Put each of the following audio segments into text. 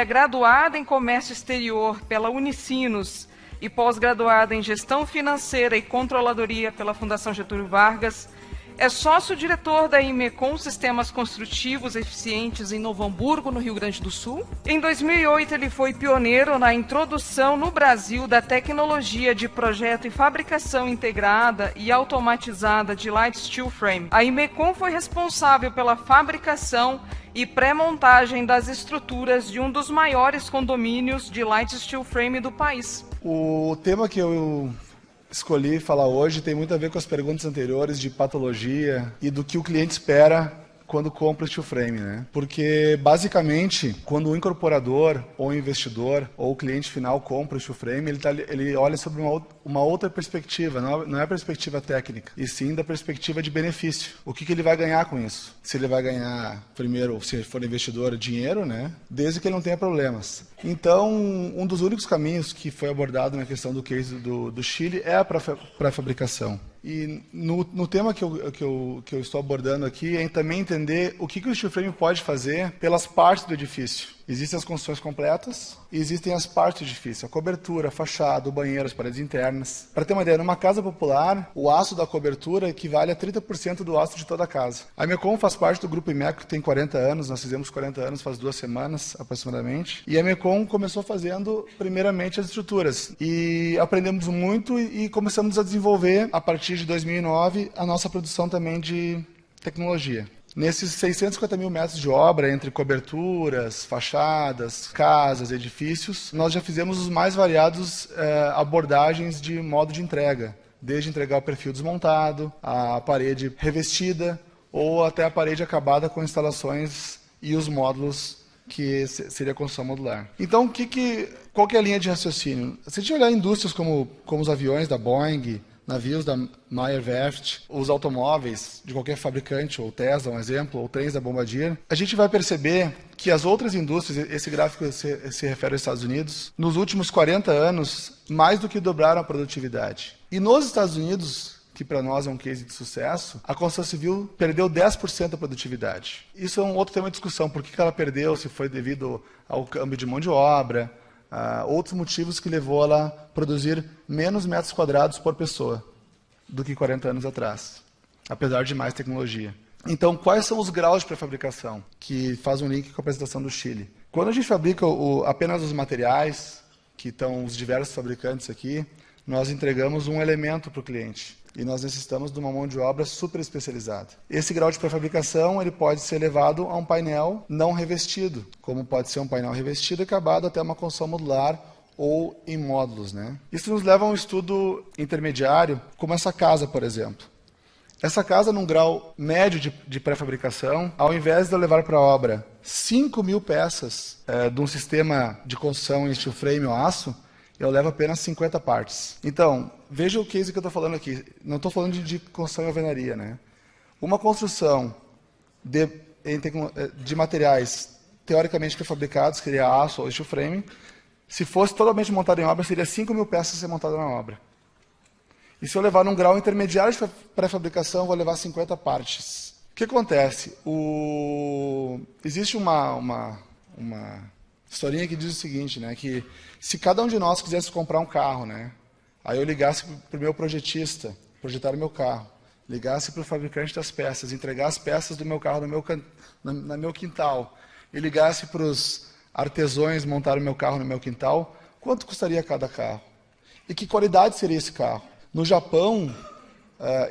é graduada em Comércio Exterior pela Unicinos e pós-graduada em Gestão Financeira e Controladoria pela Fundação Getúlio Vargas. É sócio-diretor da Imecom Sistemas Construtivos Eficientes em Novo Hamburgo, no Rio Grande do Sul. Em 2008, ele foi pioneiro na introdução no Brasil da tecnologia de projeto e fabricação integrada e automatizada de Light Steel Frame. A Imecom foi responsável pela fabricação e pré-montagem das estruturas de um dos maiores condomínios de Light Steel Frame do país. O tema que eu escolhi falar hoje tem muito a ver com as perguntas anteriores de patologia e do que o cliente espera quando compra o steel frame, né? Porque, basicamente, quando o incorporador, ou o investidor, ou o cliente final compra o steel frame, ele olha sobre uma outra perspectiva, não é a perspectiva técnica, e sim da perspectiva de benefício. O que ele vai ganhar com isso? Se ele vai ganhar, primeiro, se for investidor, dinheiro, né? Desde que ele não tenha problemas. Então, um dos únicos caminhos que foi abordado na questão do case do Chile é a pré-fabricação. E no tema que eu estou abordando aqui é também entender o que o steel frame pode fazer pelas partes do edifício. Existem as construções completas e existem as partes do edifício, a cobertura, a fachada, o banheiro, as paredes internas. Para ter uma ideia, numa casa popular, o aço da cobertura equivale a 30% do aço de toda a casa. A Imecom faz parte do Grupo Imeco, que tem 40 anos, nós fizemos 40 anos faz 2 semanas, aproximadamente. E a Imecom começou fazendo, primeiramente, as estruturas. E aprendemos muito e começamos a desenvolver, a partir de 2009, a nossa produção também de tecnologia. Nesses 650 mil metros de obra, entre coberturas, fachadas, casas, edifícios, nós já fizemos os mais variados abordagens de modo de entrega, desde entregar o perfil desmontado, a parede revestida, ou até a parede acabada com instalações e os módulos que seria a construção modular. Então, qual que é a linha de raciocínio? Se a gente olhar indústrias como os aviões da Boeing, navios da Meyer Werft, os automóveis de qualquer fabricante, ou Tesla, um exemplo, ou trens da Bombardier, a gente vai perceber que as outras indústrias, esse gráfico se refere aos Estados Unidos, nos últimos 40 anos, mais do que dobraram a produtividade. E nos Estados Unidos, que para nós é um case de sucesso, a construção civil perdeu 10% da produtividade. Isso é um outro tema de discussão, por que ela perdeu, se foi devido ao câmbio de mão de obra, outros motivos que levou ela a produzir menos metros quadrados por pessoa do que 40 anos atrás, apesar de mais tecnologia. Então, quais são os graus de pré-fabricação, que faz um link com a apresentação do Chile? Quando a gente fabrica apenas os materiais, que estão os diversos fabricantes aqui, nós entregamos um elemento para o cliente. E nós necessitamos de uma mão de obra super especializada. Esse grau de pré-fabricação ele pode ser levado a um painel não revestido, como pode ser um painel revestido e acabado até uma construção modular ou em módulos, né? Isso nos leva a um estudo intermediário, como essa casa, por exemplo. Essa casa, num grau médio de pré-fabricação, ao invés de eu levar para a obra 5.000 peças de um sistema de construção em steel frame ou aço, eu levo apenas 50 partes. Então, veja o case que eu estou falando aqui. Não estou falando de construção em alvenaria, né? Uma construção de materiais teoricamente prefabricados, que seria aço ou steel frame, se fosse totalmente montado em obra, seria 5.000 peças a ser montada na obra. E se eu levar num grau intermediário de pré-fabricação, eu vou levar 50 partes. O que acontece? Existe uma historinha que diz o seguinte, né, que se cada um de nós quisesse comprar um carro, né, aí eu ligasse para o meu projetista, projetar o meu carro, ligasse para o fabricante das peças, entregar as peças do meu carro no meu quintal, e ligasse para os artesãos montar o meu carro no meu quintal, quanto custaria cada carro? E que qualidade seria esse carro? No Japão,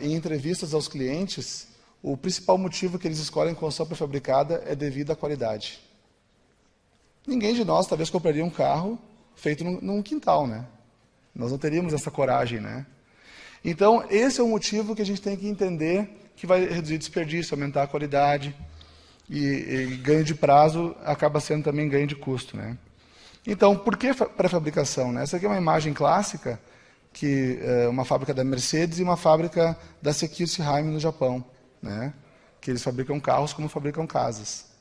em entrevistas aos clientes, o principal motivo que eles escolhem construção pré-fabricada é devido à qualidade. Ninguém de nós talvez compraria um carro feito num quintal, né? Nós não teríamos essa coragem, né? Então, esse é o motivo que a gente tem que entender que vai reduzir desperdício, aumentar a qualidade e ganho de prazo acaba sendo também ganho de custo, né? Então, por que pré-fabricação, né? Essa aqui é uma imagem clássica, que é uma fábrica da Mercedes e uma fábrica da Sekisui Heim no Japão, né? Que eles fabricam carros como fabricam casas.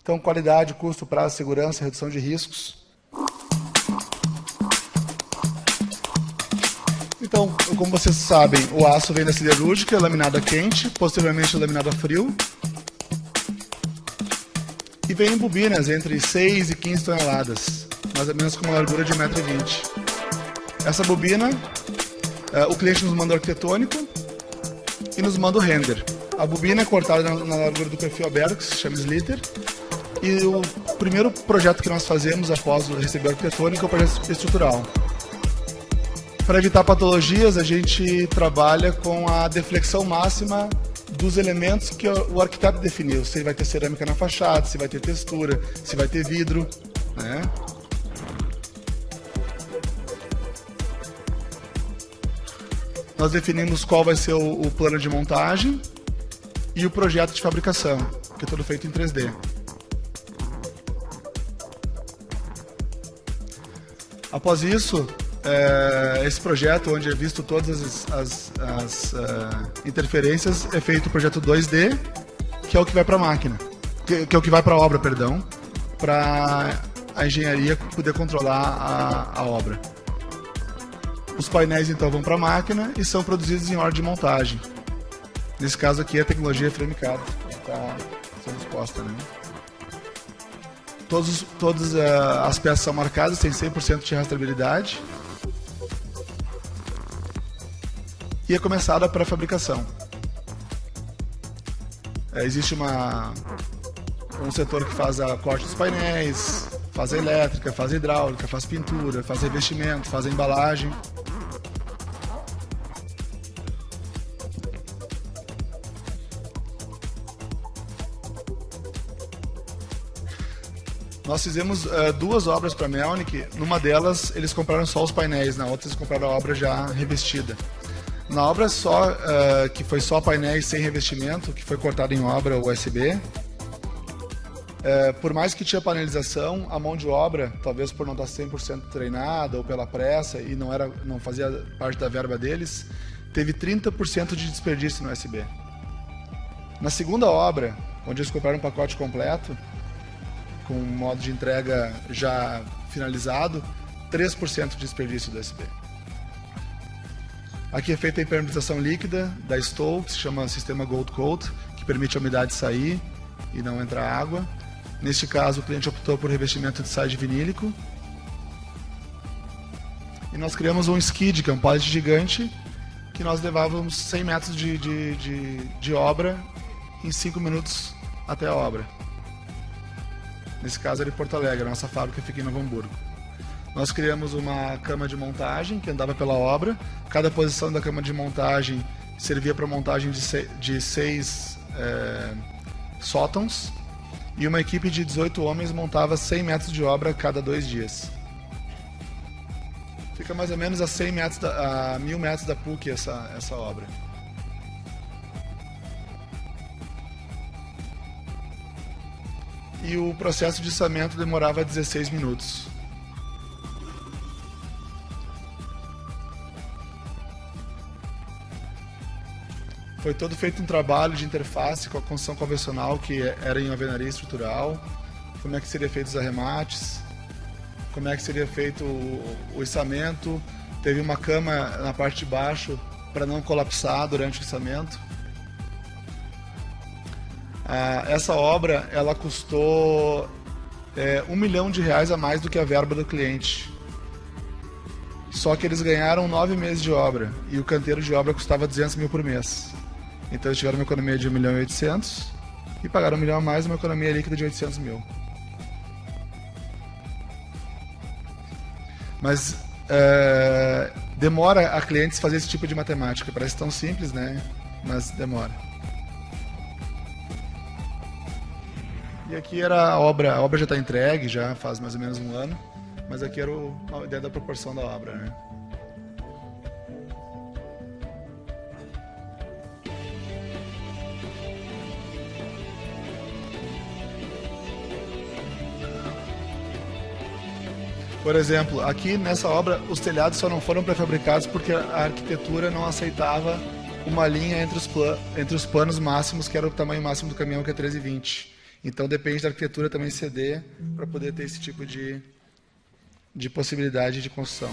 Então, qualidade, custo, prazo, segurança, redução de riscos. Então, como vocês sabem, o aço vem da siderúrgica, laminado a quente, posteriormente laminado a frio. E vem em bobinas entre 6 e 15 toneladas, mais ou menos com uma largura de 1,20 m. Essa bobina, o cliente nos manda o arquitetônico e nos manda o render. A bobina é cortada na largura do perfil aberto, que se chama slitter, e o primeiro projeto que nós fazemos após receber o arquitetônico é o projeto estrutural. Para evitar patologias, a gente trabalha com a deflexão máxima dos elementos que o arquiteto definiu. Se vai ter cerâmica na fachada, se vai ter textura, se vai ter vidro, né? Nós definimos qual vai ser o plano de montagem e o projeto de fabricação, que é todo feito em 3D. Após isso, esse projeto, onde é visto todas as interferências, é feito o projeto 2D, que é o que vai para a máquina, que é o que vai para a obra, perdão, para a engenharia poder controlar a obra. Os painéis então vão para a máquina e são produzidos em ordem de montagem. Nesse caso aqui a tecnologia FrameCAD está sendo exposta, né? Todas as peças são marcadas, tem 100% de rastreabilidade. E é começada a pré-fabricação. Existe um setor que faz a corte dos painéis, faz a elétrica, faz a hidráulica, faz pintura, faz revestimento, faz a embalagem. Nós fizemos 2 obras para a Melnick. Numa delas eles compraram só os painéis, na outra eles compraram a obra já revestida. Na obra que foi só painéis sem revestimento, que foi cortada em obra USB, por mais que tinha panelização, a mão de obra, talvez por não estar 100% treinada ou pela pressa e não fazia parte da verba deles, teve 30% de desperdício no USB. Na segunda obra, onde eles compraram um pacote completo, com um modo de entrega já finalizado, 3% de desperdício do USB. Aqui é feita a impermeabilização líquida da Stow, que se chama sistema Gold Coat, que permite a umidade sair e não entrar água. Neste caso, o cliente optou por revestimento de side vinílico. E nós criamos um skid, que é um pallet gigante, que nós levávamos 100 metros de obra em 5 minutos até a obra. Nesse caso era em Porto Alegre, a nossa fábrica fica em Novo Hamburgo. Nós criamos uma cama de montagem que andava pela obra. Cada posição da cama de montagem servia para montagem de 6 sótãos. E uma equipe de 18 homens montava 100 metros de obra a cada 2 dias. Fica mais ou menos a 1.000 metros da PUC essa obra. E o processo de içamento demorava 16 minutos. Foi todo feito um trabalho de interface com a construção convencional, que era em alvenaria estrutural, como é que seria feito os arremates, como é que seria feito o içamento. Teve uma cama na parte de baixo para não colapsar durante o içamento. Essa obra ela custou R$1 milhão a mais do que a verba do cliente. Só que eles ganharam 9 meses de obra e o canteiro de obra custava 200 mil por mês. Então eles tiveram uma economia de 1 milhão e 800 e pagaram 1 milhão a mais, uma economia líquida de 800 mil. Mas demora a clientes fazer esse tipo de matemática. Parece tão simples, né? Mas demora. E aqui era a obra já está entregue, já faz mais ou menos 1 ano, mas aqui era a ideia da proporção da obra, né? Por exemplo, aqui nessa obra os telhados só não foram pré-fabricados porque a arquitetura não aceitava uma linha entre os panos máximos, que era o tamanho máximo do caminhão, que é 13,20. Então depende da arquitetura também ceder para poder ter esse tipo de possibilidade de construção.